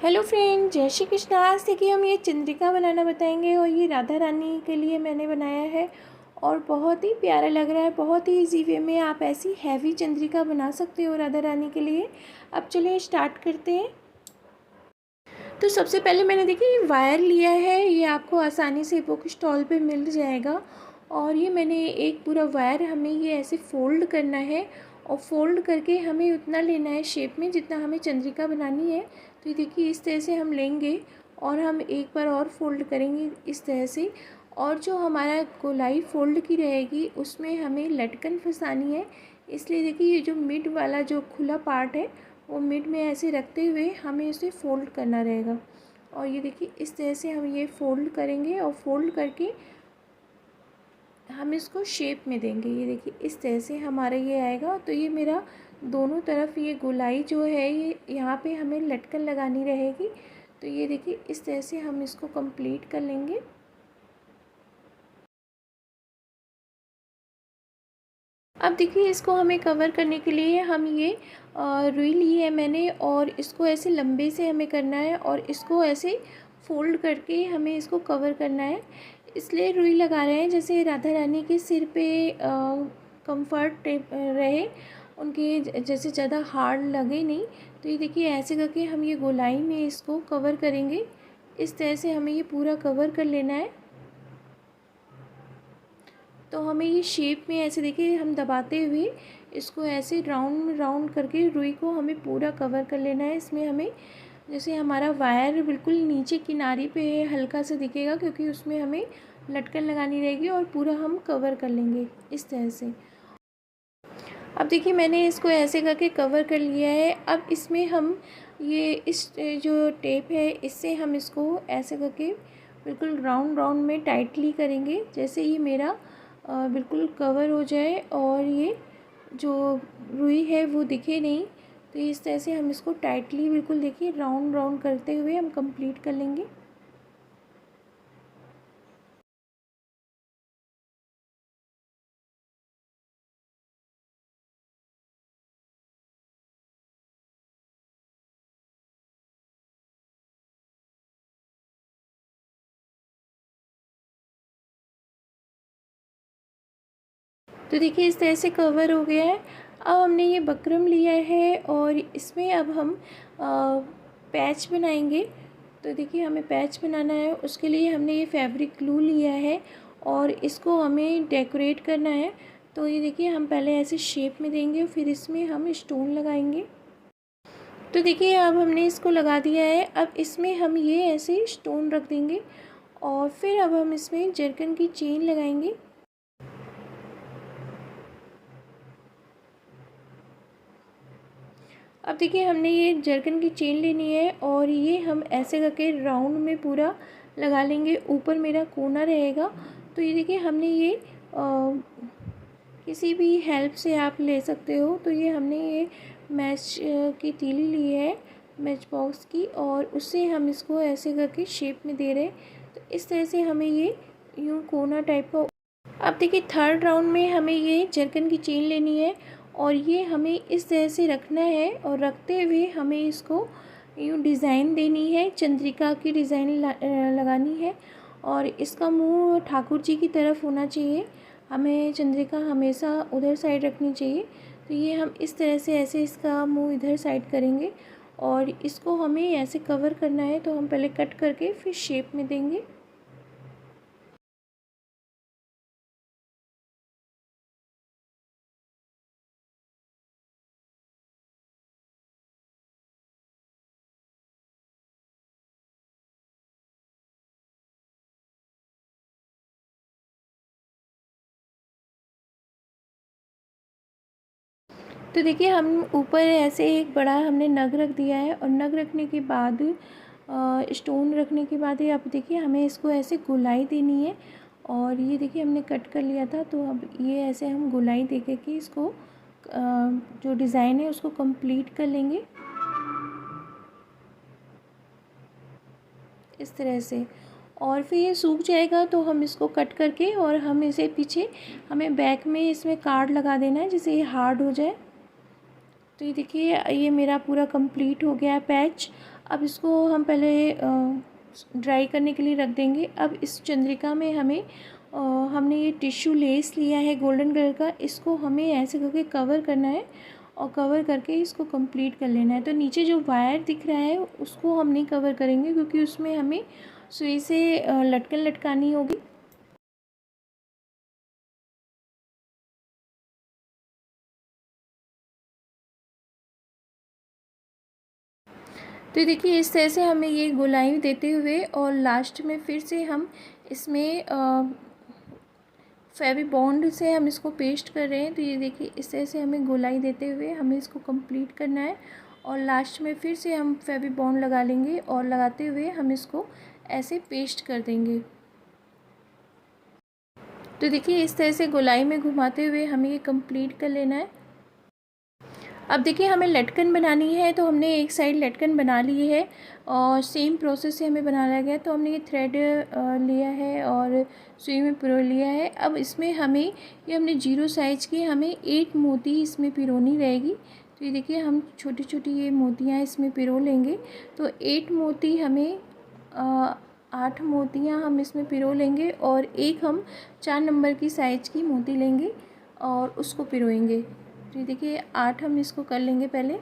Hello friend, जय श्री कृष्ण। आज देखिए हम ये चंद्रिका बनाना बताएंगे और ये राधा रानी के लिए मैंने बनाया है और बहुत ही प्यारा लग रहा है। बहुत ही इजी वे में आप ऐसी हैवी चंद्रिका बना सकते हो राधा रानी के लिए। अब चलिए स्टार्ट करते हैं। तो सबसे पहले मैंने देखिए वायर लिया है, ये आपको आसानी से बुक स्टॉल पे मिल जाएगा। और ये मैंने एक पूरा वायर हमें ये ऐसे फ़ोल्ड करना है और फ़ोल्ड करके हमें उतना लेना है शेप में जितना हमें चंद्रिका बनानी है। तो ये देखिए इस तरह से हम लेंगे और हम एक बार और फ़ोल्ड करेंगे इस तरह से। और जो हमारा गोलाई फ़ोल्ड की रहेगी उसमें हमें लटकन फंसानी है। इसलिए देखिए ये जो मिड वाला जो खुला पार्ट है वो मिड में ऐसे रखते हुए हमें इसे फ़ोल्ड करना रहेगा। और ये देखिए इस तरह से हम ये फ़ोल्ड करेंगे और फ़ोल्ड करके हम इसको शेप में देंगे। ये देखिए इस तरह से हमारा ये आएगा। तो ये मेरा दोनों तरफ ये गोलाई जो है ये यहाँ पे हमें लटकन लगानी रहेगी। तो ये देखिए इस तरह से हम इसको कंप्लीट कर लेंगे। अब देखिए इसको हमें कवर करने के लिए हम ये रुई ली है मैंने और इसको ऐसे लंबे से हमें करना है और इसको ऐसे फ़ोल्ड करके हमें इसको कवर करना है। इसलिए रुई लगा रहे हैं जैसे राधा रानी के सिर पे कंफर्ट रहे, उनके जैसे ज़्यादा हार्ड लगे नहीं। तो ये देखिए ऐसे करके हम ये गोलाई में इसको कवर करेंगे। इस तरह से हमें ये पूरा कवर कर लेना है। तो हमें ये शेप में ऐसे देखिए हम दबाते हुए इसको ऐसे राउंड राउंड करके रुई को हमें पूरा कवर कर लेना है। इसमें हमें जैसे हमारा वायर बिल्कुल नीचे किनारे पे हल्का सा दिखेगा क्योंकि उसमें हमें लटकन लगानी रहेगी और पूरा हम कवर कर लेंगे इस तरह से। अब देखिए मैंने इसको ऐसे करके कवर कर लिया है। अब इसमें हम ये इस जो टेप है इससे हम इसको ऐसे करके बिल्कुल राउंड राउंड में टाइटली करेंगे जैसे ये मेरा बिल्कुल कवर हो जाए और ये जो रुई है वो दिखे नहीं। तो इस तरह से हम इसको टाइटली बिल्कुल देखिए राउंड राउंड करते हुए हम कंप्लीट कर लेंगे। तो देखिए इस तरह से कवर हो गया है। अब हमने ये बकरम लिया है और इसमें अब हम पैच बनाएंगे। तो देखिए हमें पैच बनाना है, उसके लिए हमने ये फैब्रिक ग्लू लिया है और इसको हमें डेकोरेट करना है। तो ये देखिए हम पहले ऐसे शेप में देंगे फिर इसमें हम स्टोन लगाएंगे। तो देखिए अब हमने इसको लगा दिया है। अब इसमें हम ये ऐसे स्टोन रख देंगे और फिर अब हम इसमें जरकन की चेन लगाएंगे। अब देखिए हमने ये जरकन की चेन लेनी है और ये हम ऐसे करके राउंड में पूरा लगा लेंगे। ऊपर मेरा कोना रहेगा। तो ये देखिए हमने ये किसी भी हेल्प से आप ले सकते हो। तो ये हमने ये मैच की तीली ली है मैच बॉक्स की और उससे हम इसको ऐसे करके शेप में दे रहे हैं। तो इस तरह से हमें ये यूँ कोना टाइप का। अब देखिए थर्ड राउंड में हमें ये जरकन की चेन लेनी है और ये हमें इस तरह से रखना है और रखते हुए हमें इसको यूँ डिज़ाइन देनी है, चंद्रिका की डिज़ाइन लगानी है। और इसका मुंह ठाकुर जी की तरफ होना चाहिए, हमें चंद्रिका हमेशा उधर साइड रखनी चाहिए। तो ये हम इस तरह से ऐसे इसका मुंह इधर साइड करेंगे और इसको हमें ऐसे कवर करना है। तो हम पहले कट करके फिर शेप में देंगे। तो देखिए हम ऊपर ऐसे एक बड़ा हमने नग रख दिया है और नग रखने के बाद स्टोन रखने के बाद ये आप देखिए हमें इसको ऐसे गोलाई देनी है। और ये देखिए हमने कट कर लिया था तो अब ये ऐसे हम गोलाई दे के इसको जो डिज़ाइन है उसको कंप्लीट कर लेंगे इस तरह से। और फिर ये सूख जाएगा तो हम इसको कट करके और हम इसे पीछे हमें बैक में इसमें कार्ड लगा देना है जिससे ये हार्ड हो जाए। तो ये देखिए ये मेरा पूरा कंप्लीट हो गया है पैच। अब इसको हम पहले ड्राई करने के लिए रख देंगे। अब इस चंद्रिका में हमने ये टिश्यू लेस लिया है गोल्डन कलर का, इसको हमें ऐसे करके कवर करना है और कवर करके इसको कंप्लीट कर लेना है। तो नीचे जो वायर दिख रहा है उसको हम नहीं कवर करेंगे, क्योंकि उसमें हमें सुई से लटकन लटकानी होगी। तो देखिए इस तरह से हमें ये गोलाई देते हुए और लास्ट में फिर से हम इसमें फेवी बॉन्ड से हम इसको पेस्ट कर रहे हैं। तो ये देखिए इस तरह से हमें गोलाई देते हुए हमें इसको कंप्लीट करना है और लास्ट में फिर से हम फेवी बॉन्ड लगा लेंगे और लगाते हुए हम इसको ऐसे पेस्ट कर देंगे। तो देखिए इस तरह से गोलाई में घुमाते हुए हमें ये कंप्लीट कर लेना है। अब देखिए हमें लटकन बनानी है, तो हमने एक साइड लटकन बना ली है और सेम प्रोसेस से हमें बनाया गया। तो हमने ये थ्रेड लिया है और सुई में पिरो लिया है। अब इसमें हमने 0 साइज की हमें 8 मोती इसमें पिरोनी रहेगी। तो ये देखिए हम छोटी छोटी ये मोतियाँ इसमें पिरो लेंगे। तो 8 मोती हमें 8 मोतियाँ हम इसमें पिरो लेंगे और एक हम 4 नंबर की साइज की मोती लेंगे और उसको पिरोएंगे। तो ये देखिए 8 हम इसको कर लेंगे पहले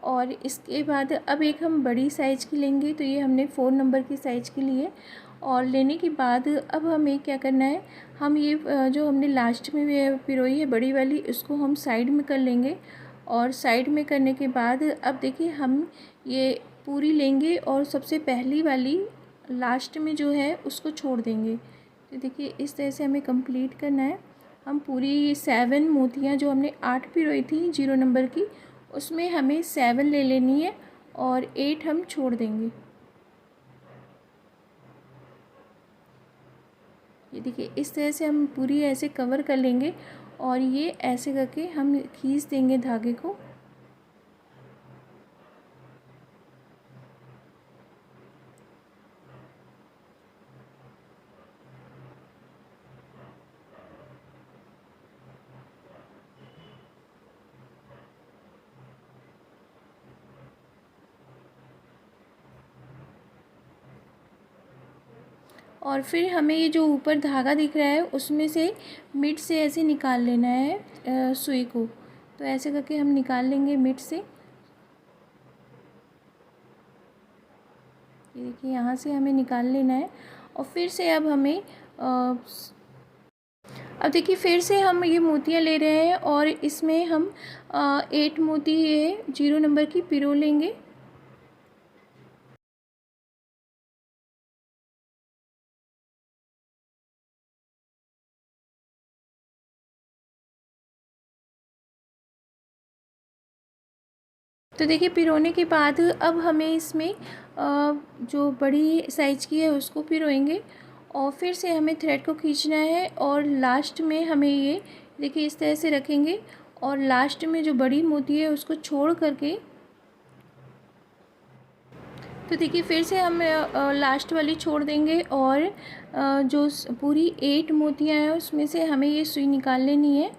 और इसके बाद अब एक हम बड़ी साइज़ की लेंगे। तो ये हमने 4 नंबर की साइज़ की ली है और लेने के बाद अब हमें क्या करना है, हम ये जो हमने लास्ट में पिरोई है बड़ी वाली, उसको हम साइड में कर लेंगे और साइड में करने के बाद अब देखिए हम ये पूरी लेंगे और सबसे पहली वाली लास्ट में जो है उसको छोड़ देंगे। तो देखिए इस तरह से हमें कंप्लीट करना है। हम पूरी 7 मोतियाँ जो हमने 8 पिरोई थी 0 नंबर की, उसमें हमें 7 ले लेनी है और 8 हम छोड़ देंगे। ये देखिए इस तरह से हम पूरी ऐसे कवर कर लेंगे और ये ऐसे करके हम खींच देंगे धागे को। और फिर हमें ये जो ऊपर धागा दिख रहा है उसमें से मिड से ऐसे निकाल लेना है सुई को। तो ऐसे करके हम निकाल लेंगे मिड से। ये देखिए यहाँ से हमें निकाल लेना है और फिर से अब देखिए फिर से हम ये मोतियाँ ले रहे हैं और इसमें हम 8 मोती ये 0 नंबर की पिरो लेंगे। तो देखिए पिरोने के बाद अब हमें इसमें जो बड़ी साइज़ की है उसको पिरोएंगे और फिर से हमें थ्रेड को खींचना है और लास्ट में हमें ये देखिए इस तरह से रखेंगे और लास्ट में जो बड़ी मोती है उसको छोड़ करके, तो देखिए फिर से हम लास्ट वाली छोड़ देंगे और जो पूरी 8 मोतियाँ हैं उसमें से हमें ये सुई निकाल लेनी है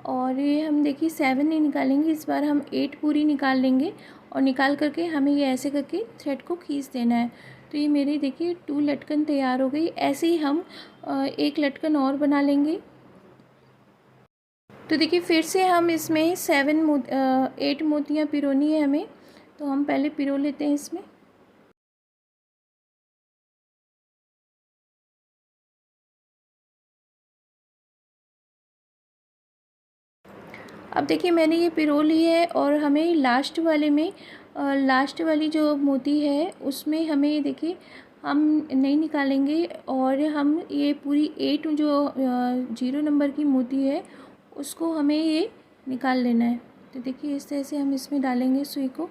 और ये हम देखिए 7 नहीं निकालेंगे, इस बार हम 8 पूरी निकाल लेंगे और निकाल करके हमें ये ऐसे करके थ्रेड को खींच देना है। तो ये मेरी देखिए 2 लटकन तैयार हो गई। ऐसे ही हम एक लटकन और बना लेंगे। तो देखिए फिर से हम इसमें 8 मोतियाँ पिरोनी है हमें। तो हम पहले पिरो लेते हैं इसमें। अब देखिए मैंने ये पिरो ली है और हमें लास्ट वाले में लास्ट वाली जो मोती है उसमें हमें देखिए हम नहीं निकालेंगे और हम ये पूरी 8 जो 0 नंबर की मोती है उसको हमें ये निकाल लेना है। तो देखिए इस तरह से हम इसमें डालेंगे सुई को।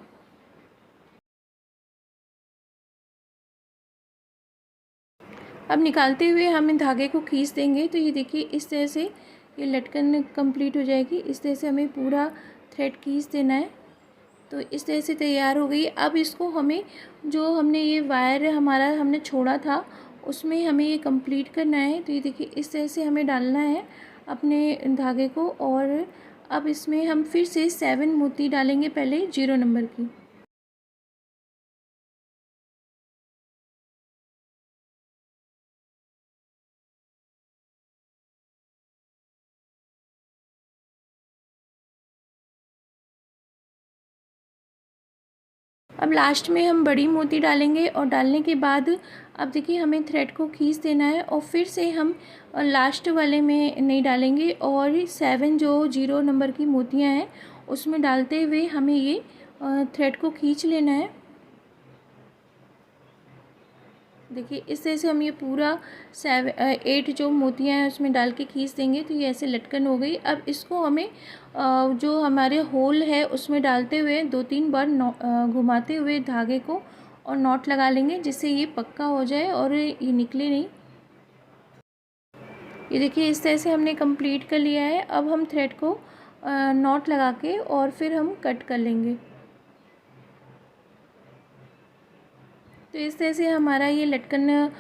अब निकालते हुए हम इन धागे को खींच देंगे। तो ये देखिए इस तरह से ये लटकन कंप्लीट हो जाएगी। इस तरह से हमें पूरा थ्रेड खींच देना है। तो इस तरह से तैयार हो गई। अब इसको हमें जो हमने ये वायर हमारा हमने छोड़ा था उसमें हमें ये कंप्लीट करना है। तो ये देखिए इस तरह से हमें डालना है अपने धागे को और अब इसमें हम फिर से 7 मोती डालेंगे पहले 0 नंबर की। अब लास्ट में हम बड़ी मोती डालेंगे और डालने के बाद अब देखिए हमें थ्रेड को खींच देना है और फिर से हम लास्ट वाले में नहीं डालेंगे और 7 जो 0 नंबर की मोतियां हैं उसमें डालते हुए हमें ये थ्रेड को खींच लेना है। देखिए इस तरह से हम ये पूरा 8 जो मोतियां हैं उसमें डाल के खींच देंगे तो ये ऐसे लटकन हो गई। अब इसको हमें जो हमारे होल है उसमें डालते हुए 2-3 बार घुमाते हुए धागे को और नॉट लगा लेंगे जिससे ये पक्का हो जाए और ये निकले नहीं। ये देखिए इस तरह से हमने कंप्लीट कर लिया है। अब हम थ्रेड को नॉट लगा के और फिर हम कट कर लेंगे। तो इस तरह से हमारा ये लटकन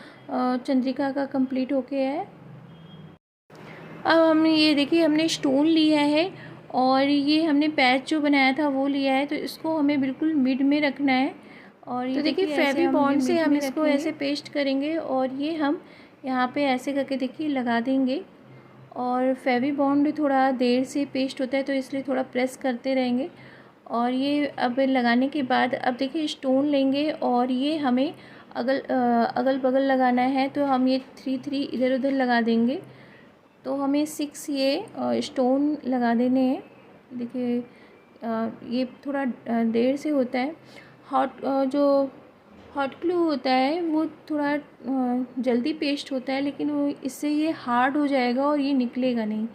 चंद्रिका का कंप्लीट हो गया है। अब हमने ये देखिए हमने स्टोन लिया है और ये हमने पैच जो बनाया था वो लिया है, तो इसको हमें बिल्कुल मिड में रखना है। और ये तो देखिए फेवी बॉन्ड से हम इसको ऐसे पेस्ट करेंगे और ये हम यहाँ पे ऐसे करके देखिए लगा देंगे। और फेवी बॉन्ड थोड़ा देर से पेस्ट होता है तो इसलिए थोड़ा प्रेस करते रहेंगे। और ये अब लगाने के बाद अब देखिए स्टोन लेंगे और ये हमें अगल बगल लगाना है, तो हम ये 3-3 इधर उधर लगा देंगे। तो हमें 6 ये स्टोन लगा देने हैं। देखिए ये थोड़ा देर से होता है। जो हॉट ग्लू होता है वो थोड़ा जल्दी पेस्ट होता है, लेकिन वो इससे ये हार्ड हो जाएगा और ये निकलेगा नहीं।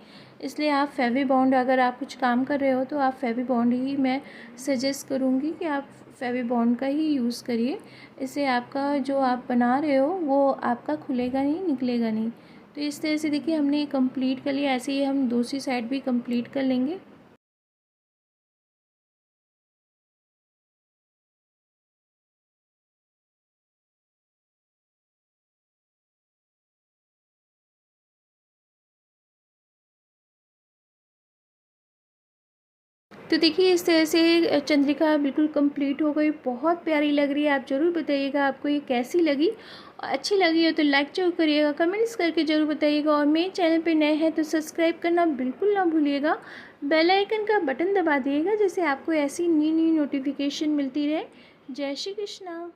इसलिए आप फेवी बॉन्ड, अगर आप कुछ काम कर रहे हो तो आप फेवी बॉन्ड ही मैं सजेस्ट करूँगी कि आप फेवी बॉन्ड का ही यूज़ करिए। इससे आपका जो आप बना रहे हो वो आपका खुलेगा नहीं, निकलेगा नहीं। तो इस तरह से देखिए हमने ये कंप्लीट कर लिया। ऐसे ही हम दूसरी साइड भी कंप्लीट कर लेंगे। तो देखिए इस तरह से चंद्रिका बिल्कुल कंप्लीट हो गई, बहुत प्यारी लग रही है। आप ज़रूर बताइएगा आपको ये कैसी लगी। अच्छी लगी हो तो लाइक जरूर करिएगा, कमेंट्स करके ज़रूर बताइएगा। और मेरे चैनल पे नए हैं तो सब्सक्राइब करना बिल्कुल ना भूलिएगा। बेल आइकन का बटन दबा दिएगा जिससे आपको ऐसी न्यू न्यू नोटिफिकेशन मिलती रहे। जय श्री कृष्णा।